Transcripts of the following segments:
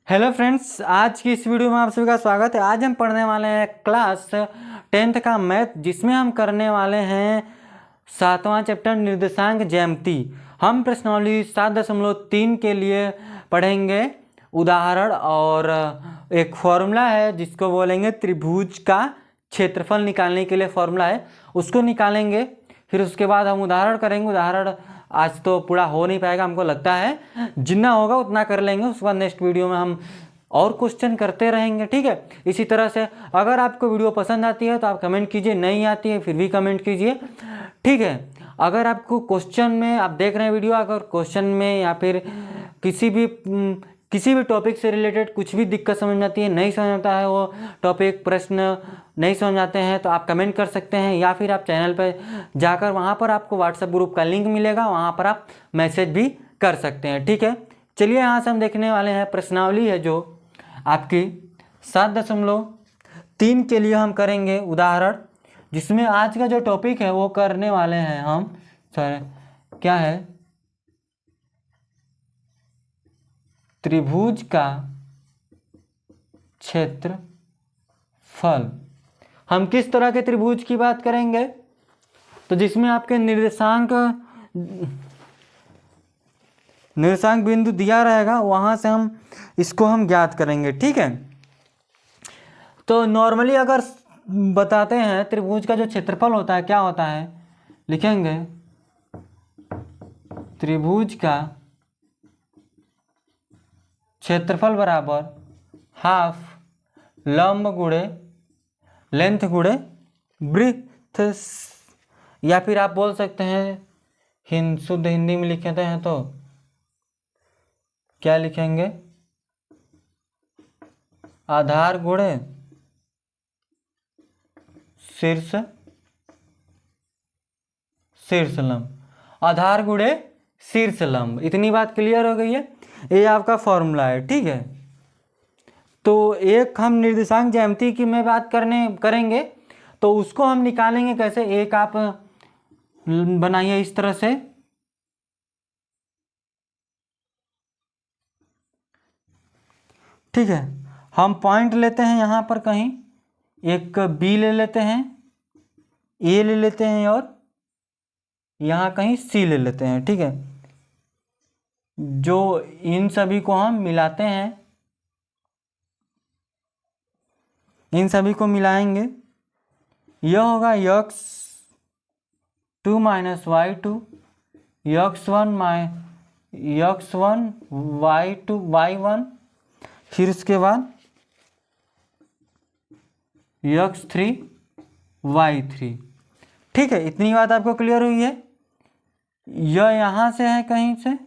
Hello friends, आज की इस वीडियो में आप सभी का स्वागत है। आज हम पढ़ने वाले हैं क्लास 10th का मैथ, जिसमें हम करने वाले हैं 7वां चैप्टर निर्देशांक ज्यामिति। हम प्रश्नावली 7.3 के लिए पढ़ेंगे उदाहरण और एक फॉर्मूला है जिसको बोलेंगे त्रिभुज का क्षेत्रफल निकालने के लिए फॉर्मूला है, उसको निकालेंगे। फिर उसके बाद हम उदाहरण करेंगे। उदाहरण आज तो पूरा हो नहीं पाएगा, हमको लगता है जितना होगा उतना कर लेंगे। उसके बाद नेक्स्ट वीडियो में हम और क्वेश्चन करते रहेंगे, ठीक है। इसी तरह से अगर आपको वीडियो पसंद आती है तो आप कमेंट कीजिए, नहीं आती है फिर भी कमेंट कीजिए, ठीक है। अगर आपको क्वेश्चन में आप देख रहे हैं वीडियो, अगर क्वेश्चन में या फिर किसी भी टॉपिक से रिलेटेड कुछ भी दिक्कत समझ में आती है, नहीं समझ आता है, वो टॉपिक प्रश्न नहीं समझ आते हैं, तो आप कमेंट कर सकते हैं या फिर आप चैनल पर जाकर वहाँ पर आपको व्हाट्सएप ग्रुप का लिंक मिलेगा, वहाँ पर आप मैसेज भी कर सकते हैं, ठीक है। चलिए यहाँ से हम देखने वाले हैं प्रश्नावली है जो आपकी 7.3 के लिए हम करेंगे उदाहरण, जिसमें आज का जो टॉपिक है वो करने वाले हैं हम क्या है, त्रिभुज का क्षेत्रफल। हम किस तरह के त्रिभुज की बात करेंगे, तो जिसमें आपके निर्देशांक बिंदु दिया रहेगा, वहां से हम इसको हम ज्ञात करेंगे, ठीक है। तो नॉर्मली अगर बताते हैं त्रिभुज का जो क्षेत्रफल होता है क्या होता है, लिखेंगे त्रिभुज का क्षेत्रफल बराबर हाफ लंब गुणे लेंथ गुणे ब्रीथ, या फिर आप बोल सकते हैं शुद्ध हिंदी में लिखते हैं तो क्या लिखेंगे, आधार गुणे शीर्ष लंब, आधार गुणे शीर्ष लंब। इतनी बात क्लियर हो गई है, ये आपका फॉर्मूला है, ठीक है। तो एक हम निर्देशांक ज्यामिति की में बात करेंगे, तो उसको हम निकालेंगे कैसे। एक आप बनाइए इस तरह से, ठीक है। हम पॉइंट लेते हैं यहाँ पर कहीं, एक बी ले लेते हैं, ए ले लेते हैं और यहाँ कहीं सी ले लेते हैं, ठीक है। जो इन सभी को हम मिलाते हैं, इन सभी को मिलाएंगे, यह होगा x2 minus y2, x1 y2 y1, फिर उसके बाद x3 y3, ठीक है। इतनी बात आपको क्लियर हुई है। यह यहाँ से है कहीं से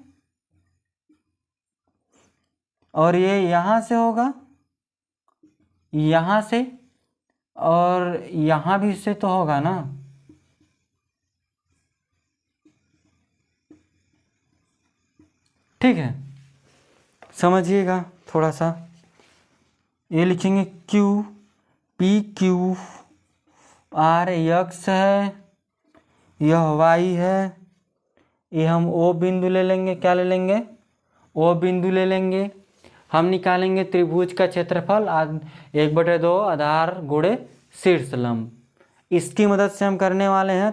और ये यहाँ से होगा, यहाँ से और यहाँ भी से तो होगा ना, ठीक है। समझिएगा थोड़ा सा, ये लिखेंगे Q P Q R X है, यह Y है, ये हम O बिंदु ले लेंगे, क्या ले लेंगे, O बिंदु ले लेंगे। हम निकालेंगे त्रिभुज का क्षेत्रफल 1/2 आधार गुणे शीर्ष लंब, इसकी मदद से हम करने वाले हैं।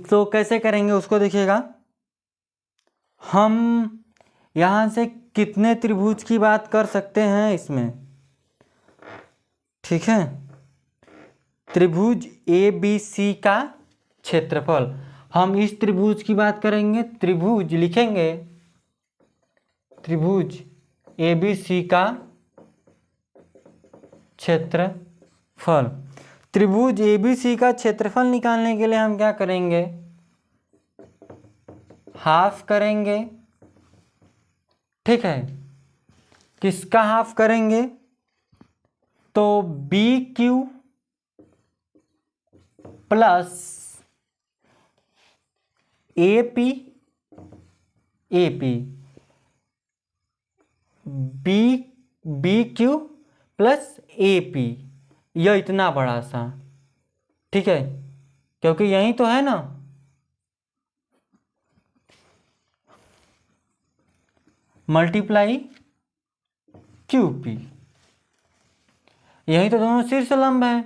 तो कैसे करेंगे उसको देखिएगा। हम यहाँ से कितने त्रिभुज की बात कर सकते हैं इसमें, ठीक है। त्रिभुज ABC का क्षेत्रफल, हम इस त्रिभुज की बात करेंगे। त्रिभुज लिखेंगे, त्रिभुज ABC का क्षेत्रफल। त्रिभुज ABC का क्षेत्रफल निकालने के लिए हम क्या करेंगे, हाफ करेंगे, ठीक है। किसका हाफ करेंगे, तो BQ plus AP BQ plus AP, यह इतना बड़ा सा, ठीक है, क्योंकि यही तो है ना। मल्टीप्लाई क्यू पी, यही तो दोनों शीर्ष लंब है,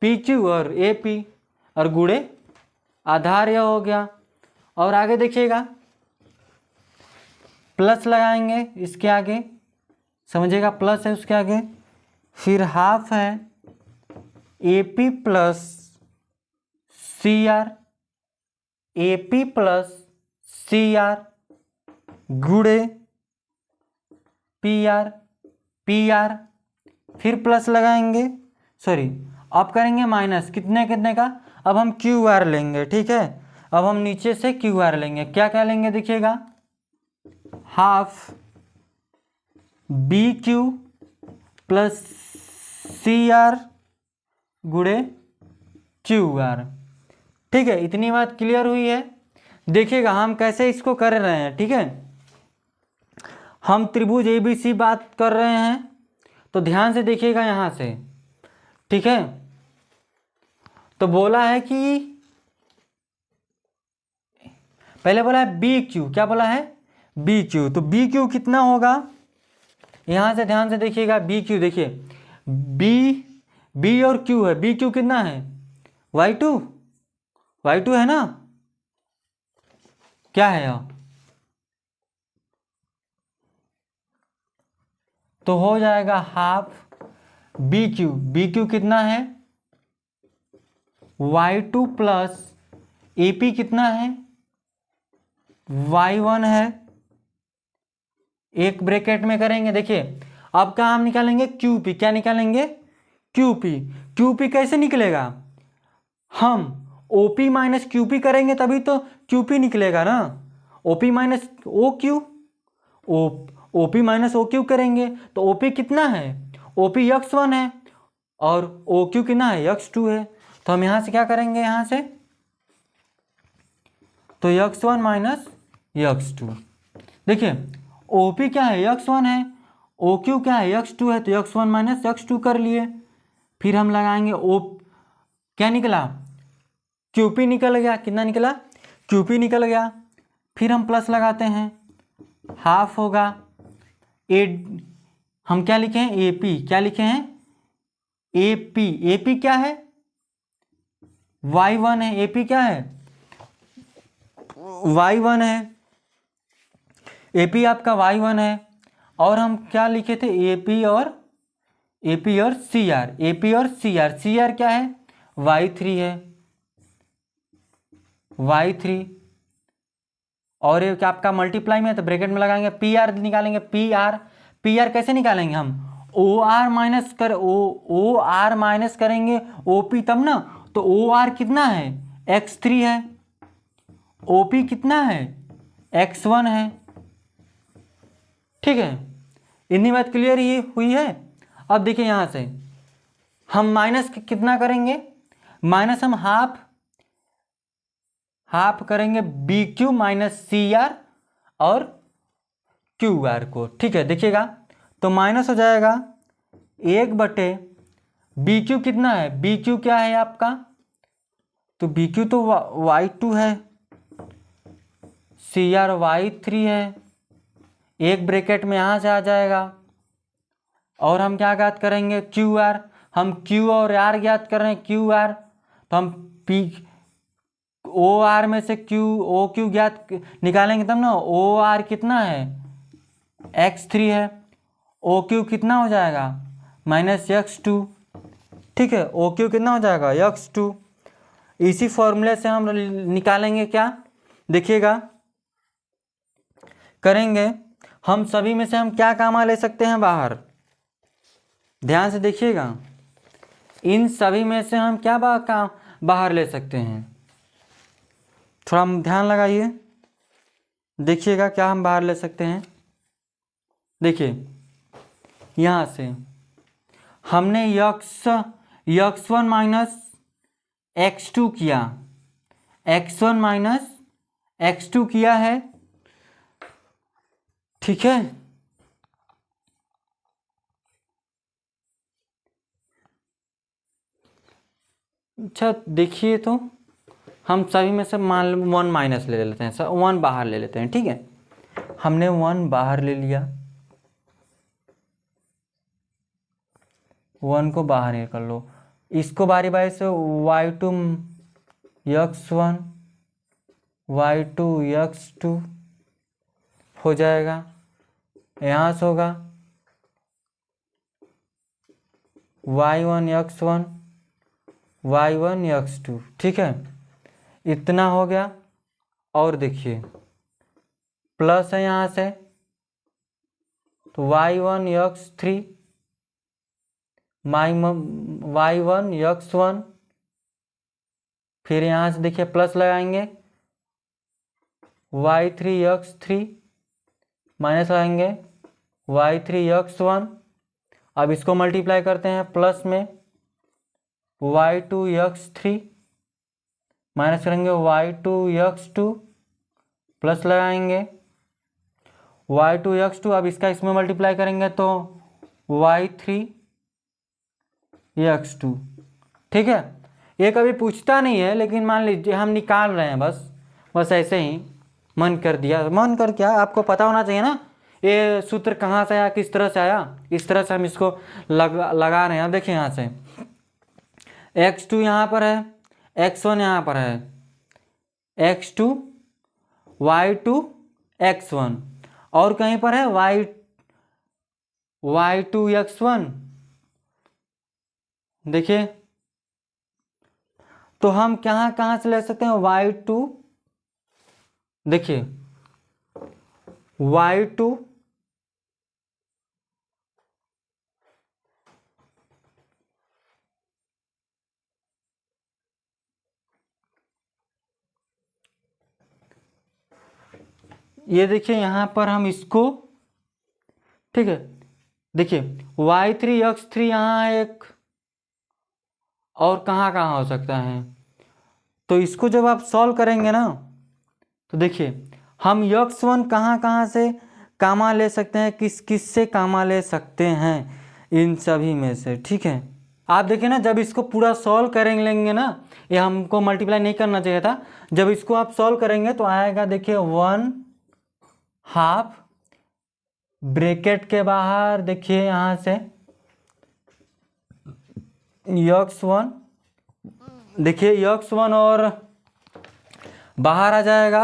पी क्यू और ए पी, और गुणे आधार यह हो गया। और आगे देखिएगा, प्लस लगाएंगे इसके आगे, समझिएगा प्लस है उसके आगे, फिर हाफ है A P plus C R, A P plus C R गुणे पी आर, फिर प्लस लगाएंगे, सॉरी अब करेंगे माइनस, कितने कितने का, अब हम क्यू आर लेंगे, ठीक है। अब हम नीचे से क्यू आर लेंगे, क्या क्या लेंगे देखिएगा, half B Q plus C R गुणे क्यू आर, ठीक है। इतनी बात क्लियर हुई है। देखिएगा हम कैसे इसको कर रहे हैं, ठीक है। हम त्रिभुज ABC बात कर रहे हैं, तो ध्यान से देखिएगा यहाँ से, ठीक है। तो बोला है कि पहले बोला है बी क्यू, क्या बोला है, बी क्यू, तो बी क्यू कितना होगा, यहाँ से ध्यान से देखिएगा, बी क्यू देखिए, बी और क्यू है, बी क्यू कितना है, y2 है ना, क्या है यह, तो हो जाएगा हाफ बी क्यू कितना है, y2 प्लस ए पी कितना है, y1 है, एक ब्रैकेट में करेंगे, देखिए अब क्या हम निकालेंगे QP, क्या निकालेंगे QP कैसे निकलेगा, हम OP माइनस QP करेंगे तभी तो QP निकलेगा ना, OP minus OQ, OP minus OQ करेंगे तो OP कितना है, OP x1 है और OQ कितना है, x2 है। तो हम यहाँ से क्या करेंगे, यहाँ से तो x1 माइनस x2, देखिए OP क्या है, x1 है, OQ क्या है, x2 है, तो x1 माइनस x2 कर लिए। फिर हम लगाएंगे क्या निकला, QP निकल गया, कितना निकला, QP निकल गया। फिर हम प्लस लगाते हैं, हाफ होगा हम क्या लिखे हैं, AP, क्या लिखे हैं, AP क्या है, y1 है, AP क्या है, y1 है, AP आपका y1 है। और हम क्या लिखे थे, AP और CR क्या है, y3 है, y3, और ये क्या आपका मल्टीप्लाई में, तो ब्रैकेट में लगाएंगे, PR निकालेंगे, PR कैसे निकालेंगे हम, OR माइनस करेंगे OP तब ना, तो OR कितना है, x3 है, OP कितना है, x1 है, ठीक है। इतनी बात क्लियर ही हुई है। अब देखिए यहाँ से हम माइनस कितना करेंगे, माइनस हम हाफ करेंगे BQ माइनस CR और QR को, ठीक है। देखिएगा तो माइनस हो जाएगा 1/, BQ कितना है, BQ क्या है आपका, तो BQ तो y2 है, CR y3 है, एक ब्रैकेट में यहाँ से आ जाएगा। और हम क्या ज्ञात करेंगे, QR, हम Q और R ज्ञात कर रहे हैं, QR, तो हम OR में से OQ ज्ञात निकालेंगे तब ना, OR कितना है, x3 है, OQ कितना हो जाएगा, माइनस x2, ठीक है, OQ कितना हो जाएगा, x2। इसी फॉर्मूले से हम निकालेंगे क्या, देखिएगा करेंगे हम, सभी में से हम क्या कामा ले सकते हैं बाहर, ध्यान से देखिएगा, इन सभी में से हम क्या बाहर ले सकते हैं, थोड़ा ध्यान लगाइए, देखिएगा क्या हम बाहर ले सकते हैं। देखिए यहाँ से हमने x1 माइनस x2 किया, x1 माइनस x2 किया है, ठीक है। अच्छा देखिए, तो हम सभी में से मान 1 माइनस ले लेते हैं, 1 बाहर ले लेते हैं, ठीक है। हमने 1 बाहर ले लिया, 1 को बाहर निकल लो। इसको बारी बारी से y2 x1 y2 x2 हो जाएगा। यहाँ से होगा y1 x1 y1 x2, ठीक है, इतना हो गया। और देखिए प्लस है यहाँ से, तो y1 x3 y1 x1, फिर यहाँ से देखिए प्लस लगाएंगे y3 x3 माइनस लगाएंगे y3 x1। अब इसको मल्टीप्लाई करते हैं प्लस में y2 x3 माइनस करेंगे y2 x2 प्लस लगाएंगे y2 x2। अब इसका इसमें मल्टीप्लाई करेंगे तो y3 x2, ठीक है। ये कभी पूछता नहीं है, लेकिन मान लीजिए हम निकाल रहे हैं, बस ऐसे ही मन कर दिया। मन कर क्या, आपको पता होना चाहिए ना ये सूत्र कहाँ से आया, किस तरह से आया। इस तरह से हम इसको लगा रहे हैं। देखिए यहाँ से x2 यहाँ पर है, x1 यहाँ पर है, x2 y2 x1, और कहीं पर है y2 x1। देखिए तो हम कहाँ से ले सकते हैं y2, देखिए y2 ये देखिए यहाँ पर हम इसको, ठीक है, देखिए y3 x3 यहाँ एक, और कहाँ हो सकता है। तो इसको जब आप सॉल्व करेंगे ना, तो देखिए हम x1 कहाँ से कामा ले सकते हैं, किस किस से कामा ले सकते हैं, इन सभी में से, ठीक है। आप देखिए ना, जब इसको पूरा सॉल्व करेंगे लेंगे ना, ये हमको मल्टीप्लाई नहीं करना चाहिए था। जब इसको आप सॉल्व करेंगे तो आएगा, देखिए 1/2 ब्रैकेट के बाहर, देखिए यहाँ से x1, देखिए x1 और बाहर आ जाएगा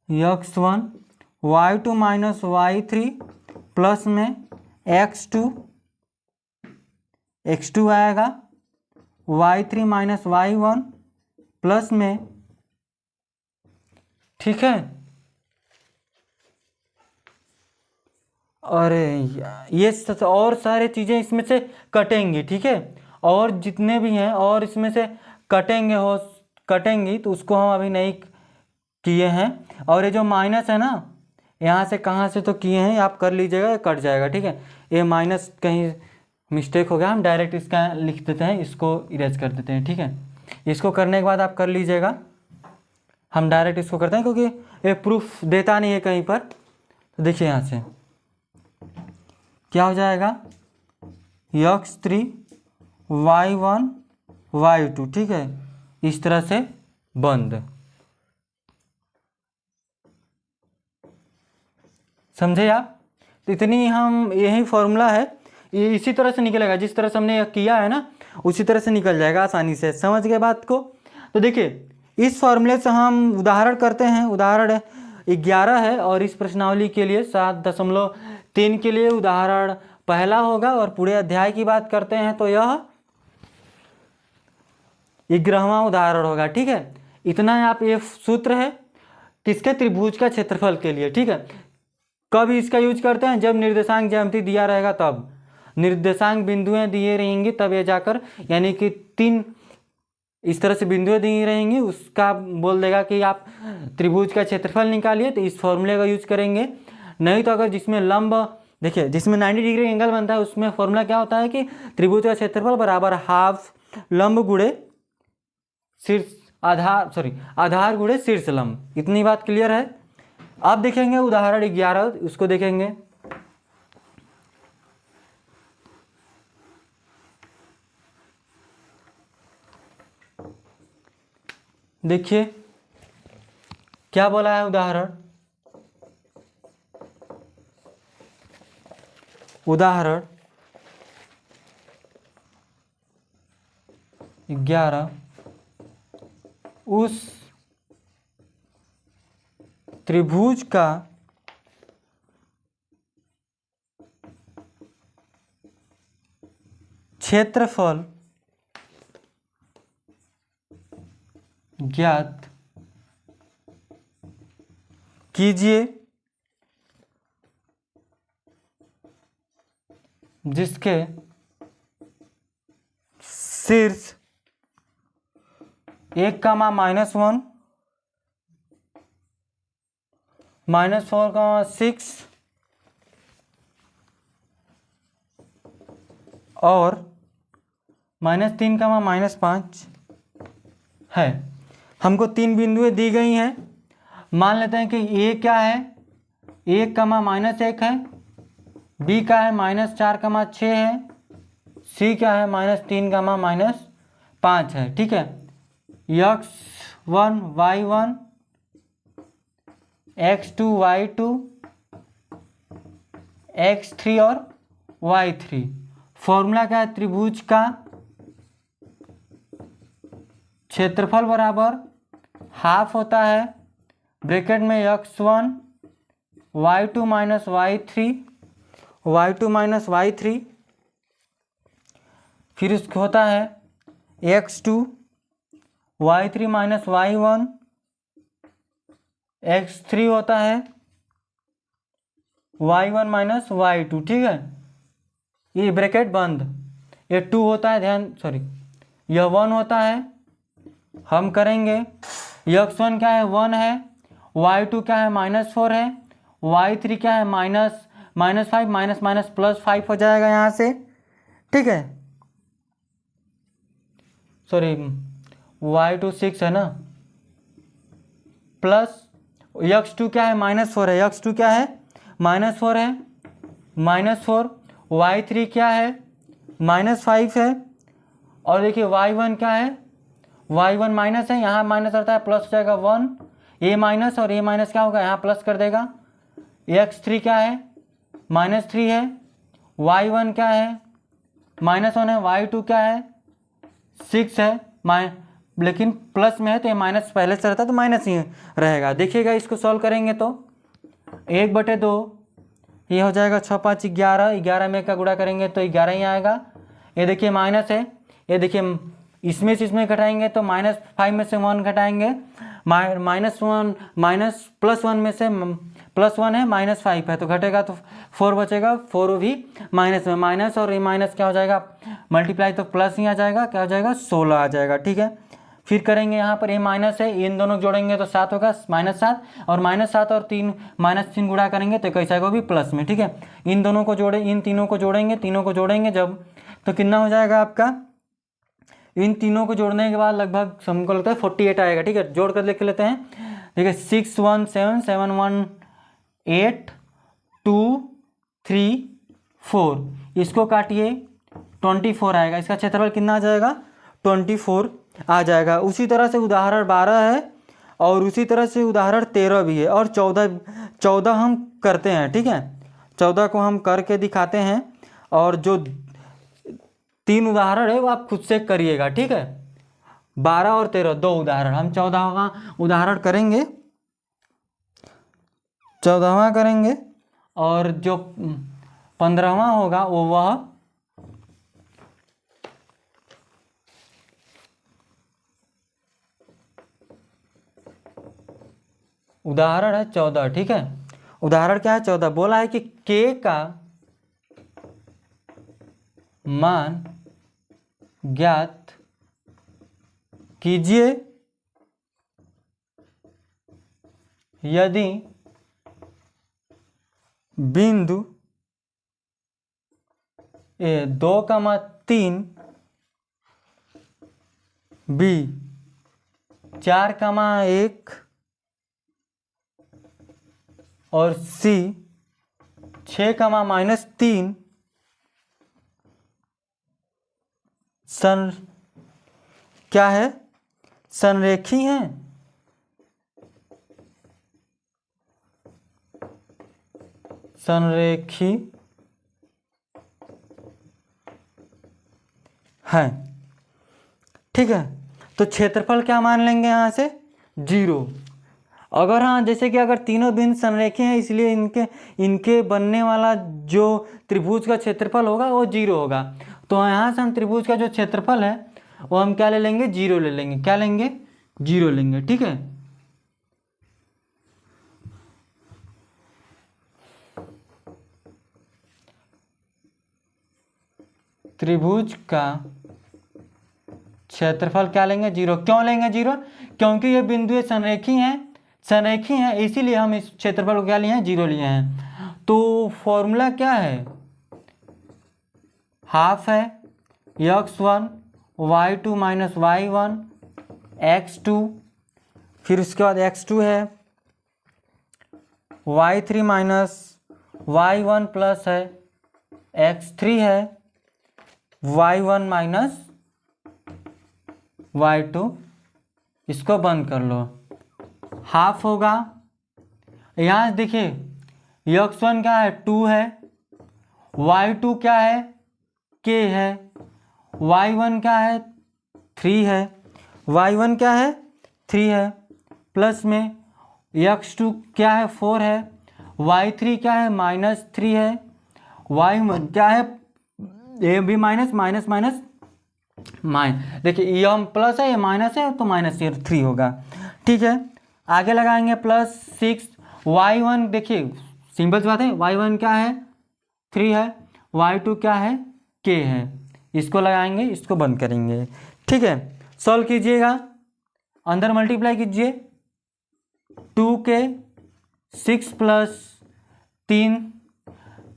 x1 y2 minus y3 plus में x2 आएगा y3 माइनस y1 प्लस में, ठीक है। अरे ये और सारे चीज़ें इसमें से कटेंगी, ठीक है, और जितने भी हैं और इसमें से कटेंगी, तो उसको हम अभी नहीं किए हैं। और ये जो माइनस है ना, यहाँ से कहाँ से तो किए हैं, आप कर लीजिएगा, कट जाएगा, ठीक है। ये माइनस कहीं मिस्टेक हो गया, हम डायरेक्ट इसका लिख देते हैं, इसको इरेज कर देते हैं, ठीक है। इसको करने के बाद आप कर लीजिएगा, हम डायरेक्ट इसको करते हैं क्योंकि ये प्रूफ देता नहीं है कहीं पर। तो देखिए यहाँ से क्या हो जाएगा x3 y1 y2, ठीक है, इस तरह से बंद, समझे आप। तो इतनी हम, यही फॉर्मूला है, ये इसी तरह से निकलेगा, जिस तरह से हमने किया है ना उसी तरह से निकल जाएगा आसानी से। समझ गए बात को। तो देखिए इस फॉर्मूले से हम उदाहरण करते हैं। उदाहरण 11 है और इस प्रश्नावली के लिए 7.3 के लिए उदाहरण पहला होगा। और पूरे अध्याय की बात करते हैं तो यह 11वां उदाहरण होगा, ठीक है। इतना आप, ये सूत्र है किसके, त्रिभुज का क्षेत्रफल के लिए, ठीक है। कब इसका यूज करते हैं, जब निर्देशांक ज्यामिति दिया रहेगा, तब निर्देशांक बिंदुएं दिए रहेंगी, तब ये जाकर, यानी कि 3 इस तरह से बिंदुएं दी रहेंगी, उसका बोल देगा कि आप त्रिभुज का क्षेत्रफल निकालिए, तो इस फॉर्मूले का यूज करेंगे। नहीं तो अगर जिसमें लंब, देखिए जिसमें 90 डिग्री एंगल बनता है, उसमें फॉर्मूला क्या होता है कि त्रिभुज का क्षेत्रफल बराबर हाफ लंब गुणे शीर्ष आधार गुणे शीर्ष लंब। इतनी बात क्लियर है। अब देखेंगे उदाहरण 11, उसको देखेंगे। देखिए क्या बोला है उदाहरण? उदाहरण 11, उस त्रिभुज का क्षेत्रफल ज्ञात कीजिए जिसके शीर्ष 1, -1, -4, 6 और -3, -5 है। हमको 3 बिंदुएं दी गई हैं। मान लेते हैं कि ए क्या है, 1, -1 है, बी का है -4, 6 है, सी क्या है -3, -5 है। ठीक है, x1 y1 x2 y2 x3 और y3। फॉर्मूला क्या है? त्रिभुज का क्षेत्रफल बराबर हाफ होता है ब्रैकेट में x1 y2 y3 फिर उसको होता है x2 y3 y1 x3 होता है y1 y2। ठीक है, ये ब्रैकेट बंद, ये 2 होता है, यह 1 होता है। हम करेंगे x1 क्या है 1 है, y2 क्या है -4 है, y3 क्या है -5 +5 हो जाएगा यहाँ से। ठीक है, y2 6 है ना, प्लस x2 क्या है -4 है, x2 क्या है -4 है, -4 y3 क्या है -5 है, और देखिए y1 क्या है, y1 माइनस है, यहाँ माइनस रहता है, प्लस हो जाएगा 1, a माइनस और a माइनस क्या होगा, यहाँ प्लस कर देगा। x3 क्या है -3 है, y1 क्या है -1 है, y2 क्या है 6 है, लेकिन प्लस में है तो ये माइनस पहले से रहता है तो माइनस ही रहेगा। देखिएगा इसको सॉल्व करेंगे तो 1/2 ये हो जाएगा 6 5 11, 11 में का गुणा करेंगे तो 11 ही आएगा। ये देखिए माइनस है, ये देखिए इसमें से इसमें घटाएंगे तो -5 में से 1 घटाएंगे, +1 में से +1 है -5 है तो घटेगा तो 4 बचेगा, 4 भी माइनस में, माइनस और ये माइनस क्या हो जाएगा मल्टीप्लाई तो प्लस ही आ जाएगा, क्या हो जाएगा 16 आ जाएगा। ठीक है, फिर करेंगे यहाँ पर ये माइनस है, इन दोनों जोड़ेंगे तो 7 होगा, -7 और -7 और 3 -3 गुणा करेंगे तो कैसा होगा भी प्लस में। ठीक है, इन दोनों को जोड़े, इन तीनों को जोड़ेंगे जब तो कितना हो जाएगा आपका, इन तीनों को जोड़ने के बाद लगभग हमको लगता है 48 आएगा। ठीक है, जोड़ कर लिख लेते हैं। देखिए 6 1 7 7 1 8 2 3 4, इसको काटिए 24 आएगा, इसका क्षेत्रफल कितना आ जाएगा 24 आ जाएगा। उसी तरह से उदाहरण 12 है और उसी तरह से उदाहरण 13 भी है और 14 हम करते हैं। ठीक है, 14 को हम करके दिखाते हैं और जो 3 उदाहरण है वो आप खुद से करिएगा। ठीक है, 12 और 13 2 उदाहरण, हम 14वां उदाहरण करेंगे, 14वां करेंगे और जो 15वां होगा वो वह उदाहरण है 14। ठीक है, उदाहरण क्या है 14, बोला है कि k का मान ज्ञात कीजिए यदि बिंदु A 2,3 B 4,1 और C 6,-3 क्या है संरेखी हैं। संरेखी है। ठीक है, तो क्षेत्रफल क्या मान लेंगे यहाँ से 0। अगर हाँ जैसे कि अगर तीनों बिंदु संरेखी हैं इसलिए इनके बनने वाला जो त्रिभुज का क्षेत्रफल होगा वो 0 होगा। तो यहाँ से हम त्रिभुज का जो क्षेत्रफल है वो हम क्या ले लेंगे 0 ले लेंगे। क्या लेंगे 0 लेंगे। ठीक है, त्रिभुज का क्षेत्रफल क्या लेंगे 0। क्यों लेंगे 0? क्योंकि ये बिंदु संरेखी हैं इसीलिए हम इस क्षेत्रफल को क्या लिए हैं 0 लिए हैं। तो फॉर्मूला क्या है, हाफ है x1 y2 minus y1 x2, फिर उसके बाद x2 है y3 माइनस y1 प्लस है x3 है y1 माइनस y2। इसको बंद कर लो, हाफ होगा। यहाँ देखिए x1 क्या है 2 है, y2 क्या है k है, y1 क्या है 3 है, y1 क्या है 3 है, प्लस में x2 क्या है 4 है, y3 क्या है -3 है, y1 क्या है ये भी माइनस देखिए ये हम प्लस है ये माइनस है तो माइनस 3 होगा। ठीक है, आगे लगाएंगे +6 y1 देखिए सिंपल सी बात है y1 क्या है 3 है, y2 क्या है k है। इसको लगाएंगे इसको बंद करेंगे। ठीक है, सॉल्व कीजिएगा, अंदर मल्टीप्लाई कीजिए 2k 6 प्लस 3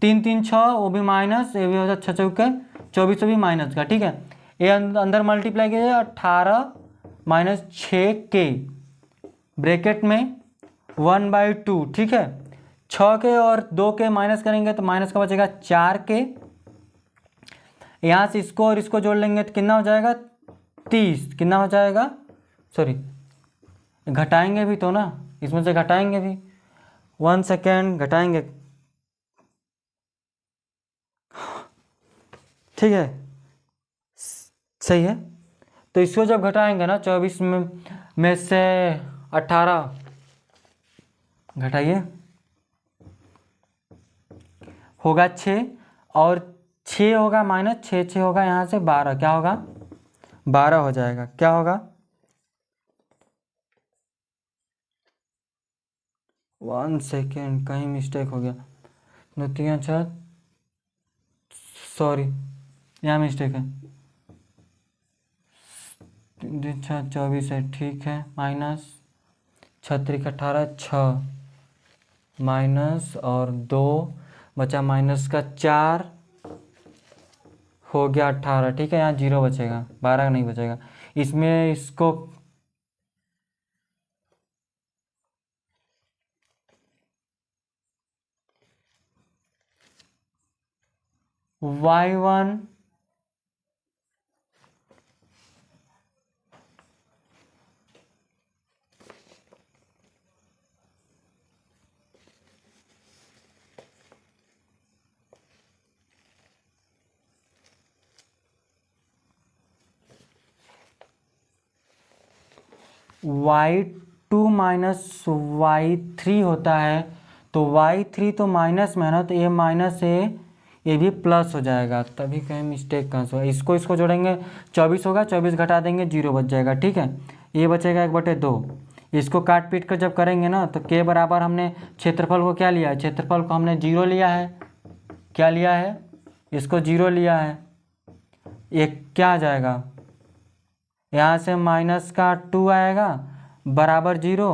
3 3 6 वो भी माइनस, ये भी हो जाता 6 चौके 24 भी माइनस का। ठीक है, ये अंदर मल्टीप्लाई कीजिए 18 माइनस 6k ब्रैकेट में 1/2। ठीक है, 6k और 2k माइनस करेंगे तो माइनस का बचेगा 4k। यहाँ से इसको और इसको जोड़ लेंगे तो कितना हो जाएगा 30। कितना हो जाएगा, सॉरी घटाएंगे भी तो ना, इसमें से घटाएंगे भी, 1 सेकेंड घटाएंगे। ठीक है सही है, तो इसको जब घटाएंगे ना 24 में से 18 घटाइए होगा 6 और 6 होगा माइनस 6 होगा यहाँ से 12, क्या होगा 12 हो जाएगा। क्या होगा 1 सेकेंड कहीं मिस्टेक हो गया, 2 3 4 सॉरी यहाँ मिस्टेक है, 3 6 24 है। ठीक है, माइनस 6 18 6 माइनस और 2 बचा माइनस का 4 हो गया 18। ठीक है, यहाँ 0 बचेगा 12 नहीं बचेगा। इसमें इसको y1 y2 माइनस y3 होता है, तो y3 तो माइनस में है ना, तो ये माइनस है ये भी प्लस हो जाएगा, तभी कहीं मिस्टेक कहाँ से। इसको जोड़ेंगे 24 होगा, 24 घटा देंगे 0 बच जाएगा। ठीक है, ये बचेगा 1/2। इसको काट पीट कर जब करेंगे ना तो k बराबर हमने क्षेत्रफल को क्या लिया है, क्षेत्रफल को हमने 0 लिया है। क्या लिया है, इसको 0 लिया है। एक क्या आ जाएगा, यहाँ से माइनस का 2 आएगा बराबर 0,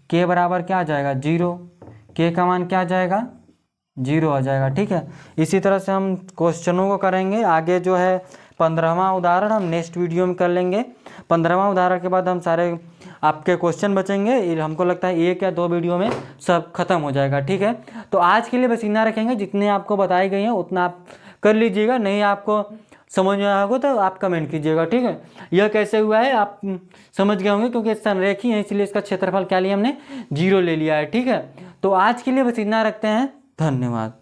k बराबर क्या आ जाएगा 0, k का मान क्या आ जाएगा 0 आ जाएगा। ठीक है, इसी तरह से हम क्वेश्चनों को करेंगे। आगे जो है 15वां उदाहरण हम नेक्स्ट वीडियो में कर लेंगे। 15वां उदाहरण के बाद हम सारे आपके क्वेश्चन बचेंगे, हमको लगता है 1 या 2 वीडियो में सब खत्म हो जाएगा। ठीक है, तो आज के लिए बस इतना रखेंगे, जितने आपको बताई गई हैं उतना आप कर लीजिएगा, नहीं आपको समझ में आया होगा तो आप कमेंट कीजिएगा। ठीक है, यह कैसे हुआ है आप समझ गए होंगे, क्योंकि संरेखी है इसलिए इसका क्षेत्रफल क्या लिया हमने 0 ले लिया है। ठीक है, तो आज के लिए बस इतना रखते हैं, धन्यवाद।